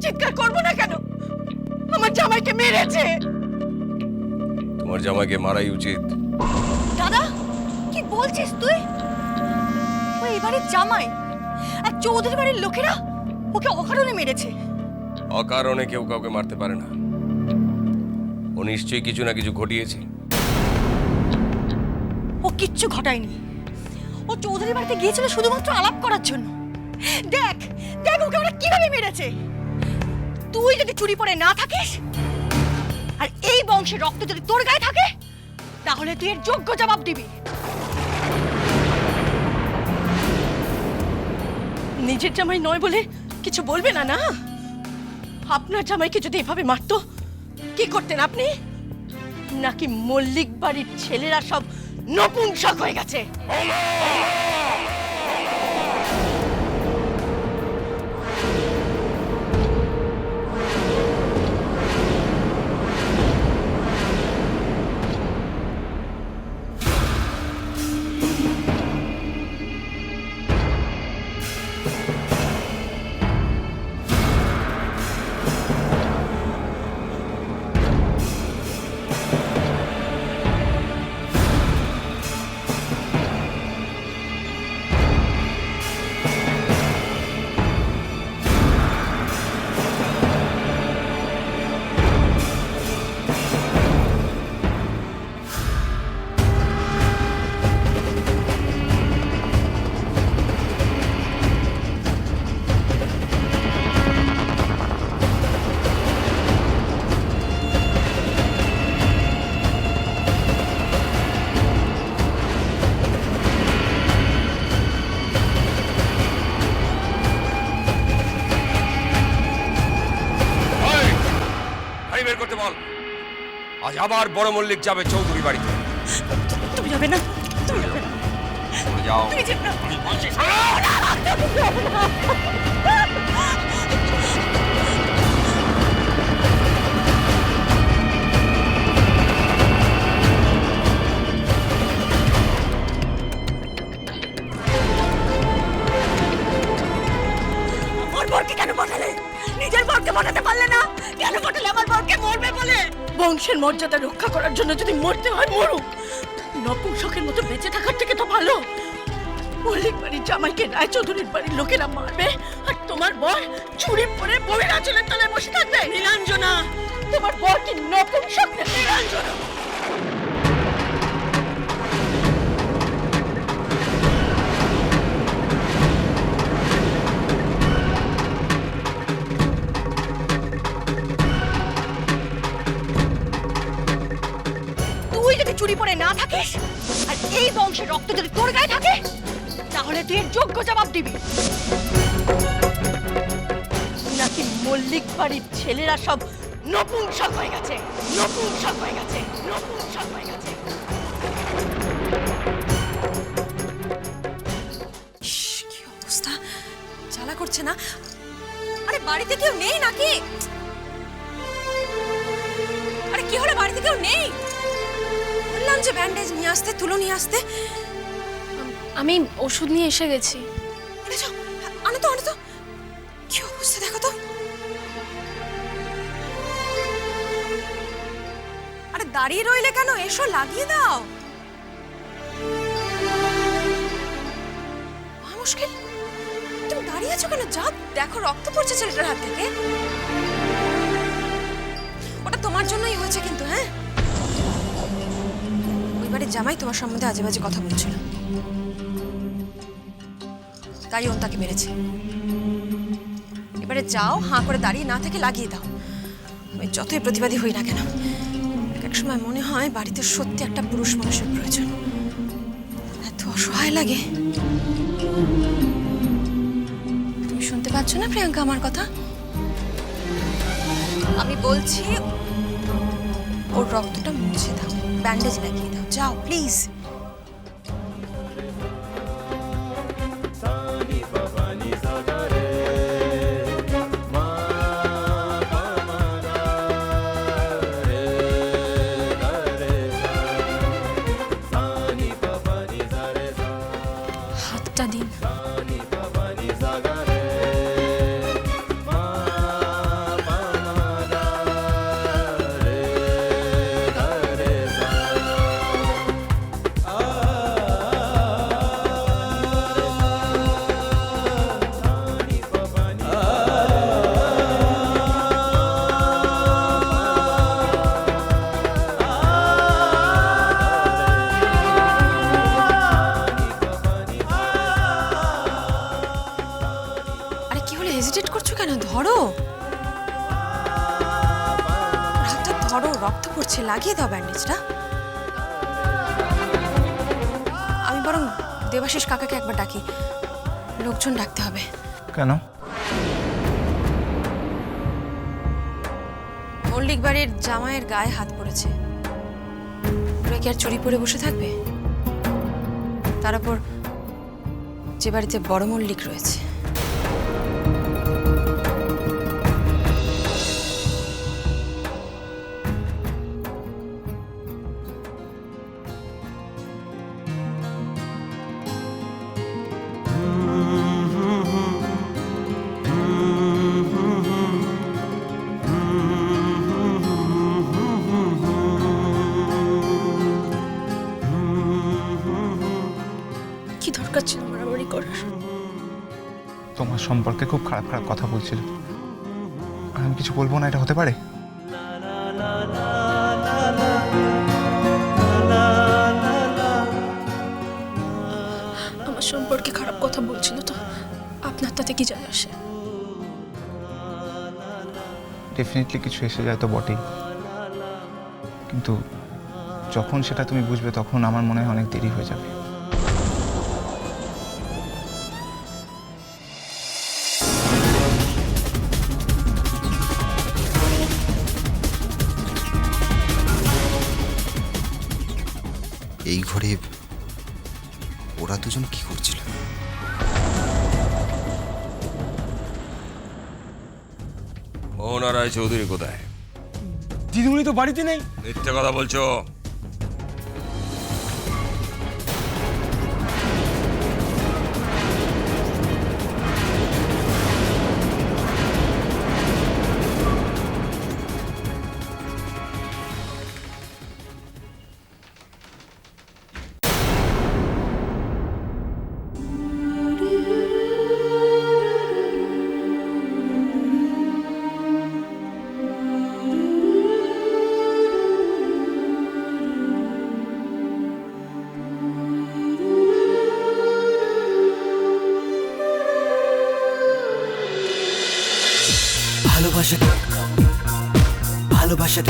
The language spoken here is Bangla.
চিৎকার করবো না কেন? আমার জামাইকে মেরেছে। তোমার জামাইকে মারাই উচিত। দাদা, কি বলছিস তুই? ওই এবারের জামাই আর চৌধুরী বাড়ির লোকেরা ওকে অকারণে মেরেছে। অকারণে কেউ কাউকে মারতে পারে না। ও নিশ্চয়ই কিছু না কিছু ঘটিয়েছে। ও কিচ্ছু ঘটায়নি। ও চৌধুরী বাড়িতে গিয়েছিল শুধুমাত্র আলাপ করার জন্য। দেখ দেখ ওকে ওরা কিভাবে মেরেছে। তুই যদি চুরি পরে না থাকিস আর এই বংশের রক্ত যদি তোর গায়ে থাকে, তাহলে তুই এর যোগ্য জবাব দিবি। নিজের জামাই নয় বলে কিছু বলবে না? না, আপনার জামাইকে যদি এভাবে মারতো কি করতেন আপনি? নাকি মল্লিক বাড়ির ছেলেরা সব নপুংসক হয়ে গেছে? বের করতে বল। আজ আবার বড় মল্লিক যাবে চৌধুরী বাড়িতে। তুমি যাবে না, তুমি যাবে না, যাও। তুমি যাবে না। আমি বলছি আমার বরকে কেন পাঠালে? নিজের বরকে পাঠাতে পারলে না? কেন পাঠালে আমার বরকে? মরবে বলে? বংশের মর্যাদা রক্ষা করার জন্য যদি মরতে হয় মরুক। নপুংসকের মতো বেঁচে থাকার থেকে তো ভালো মল্লিক বাড়ির জামাইকে রায়চৌধুরীর বাড়ির লোকেরা মারবে, আর তোমার বর চুরি পরে বউয়ের আঁচলের তলায় বসে থাকবে। নীলাঞ্জনা, তোমার বর কি নপুংসক না? নীলাঞ্জনা, তুই যদি চুরি পরে না থাকিস আর এই বংশের রক্ত যদি তোর গায়ে থাকে, তাহলে তুই এর যোগ্য জবাব দিবি। নাকি মল্লিক বাড়ির ছেলেরা সব নপুংসক হয়ে গেছে, নপুংসক হয়ে গেছে, নপুংসক হয়ে গেছে। কি অবস্থা, জ্বালা করছে না? আরে বাড়িতে কেউ নেই নাকি? আরে কি হলো, বাড়িতে কেউ নেই? বললাম যে ব্যান্ডেজ নিয়ে আসতে, তুলো নিয়ে আসতে। আমি ওষুধ নিয়ে এসে গেছি। আনো তো, আনো তো। কি অবস্থা দেখো তো। আরে দাঁড়িয়ে রইলে কেন? এসো, লাগিয়ে দাও। মুশকিল, তুমি দাঁড়িয়ে আছো কেন? যা দেখো, রক্ত পড়ছে ছেলেটার হাত থেকে। ওটা তোমার জন্যই হয়েছে কিন্তু। হ্যাঁ, ওই বাড়ির জামাই তোমার সম্বন্ধে আজে বাজে কথা বলছিল, তাই ওন তাকে মেরেছে। এবারে যাও, হাঁ করে দাঁড়িয়ে না থেকে লাগিয়ে দাও। আমি যতই প্রতিবাদী হই না কেন, এক সময় মনে হয় বাড়িতে সত্যি একটা পুরুষ মানুষের প্রয়োজন। এত অসহায় লাগে। তুমি শুনতে পাচ্ছ না প্রিয়াঙ্কা আমার কথা? আমি বলছি ওর রক্তটা মুছে দাও, ব্যান্ডেজ লাগিয়ে দাও। যাও প্লিজ। হাতটা দিন। ধরো, হাতটা ধরো, রক্ত পড়ছে, লাগিয়ে দাও ব্যান্ডেজটা। আমি বরং দেবাশিস কাকাকে একবার ডাকি, লোকজন ডাকতে হবে। কেন? মল্লিক বাড়ির জামাইয়ের গায়ে হাত পড়েছে, ওরা কি আর চুরি পরে বসে থাকবে? তার উপর যে বাড়িতে বড় মল্লিক রয়েছে। কি দরকার ছিল মারামারি করার? তোমার সম্পর্কে খুব খারাপ খারাপ কথা বলছিল, আমি কিছু বলবো না, এটা হতে পারে? আমার সম্পর্কে খারাপ কথা বলছিল তো আপনার তাতে কি যায় আসে? ডেফিনেটলি কিছু এসে যায় তো বটেই, কিন্তু যখন সেটা তুমি বুঝবে তখন আমার মনে হয় অনেক দেরি হয়ে যাবে। এই ঘরে ওরা দুজন কি করছিল? মোহনা রায় চৌধুরী কোথায়? দিদিমণি তো বাড়িতে নেই। মিথ্যে কথা বলছো। ভালোবাসা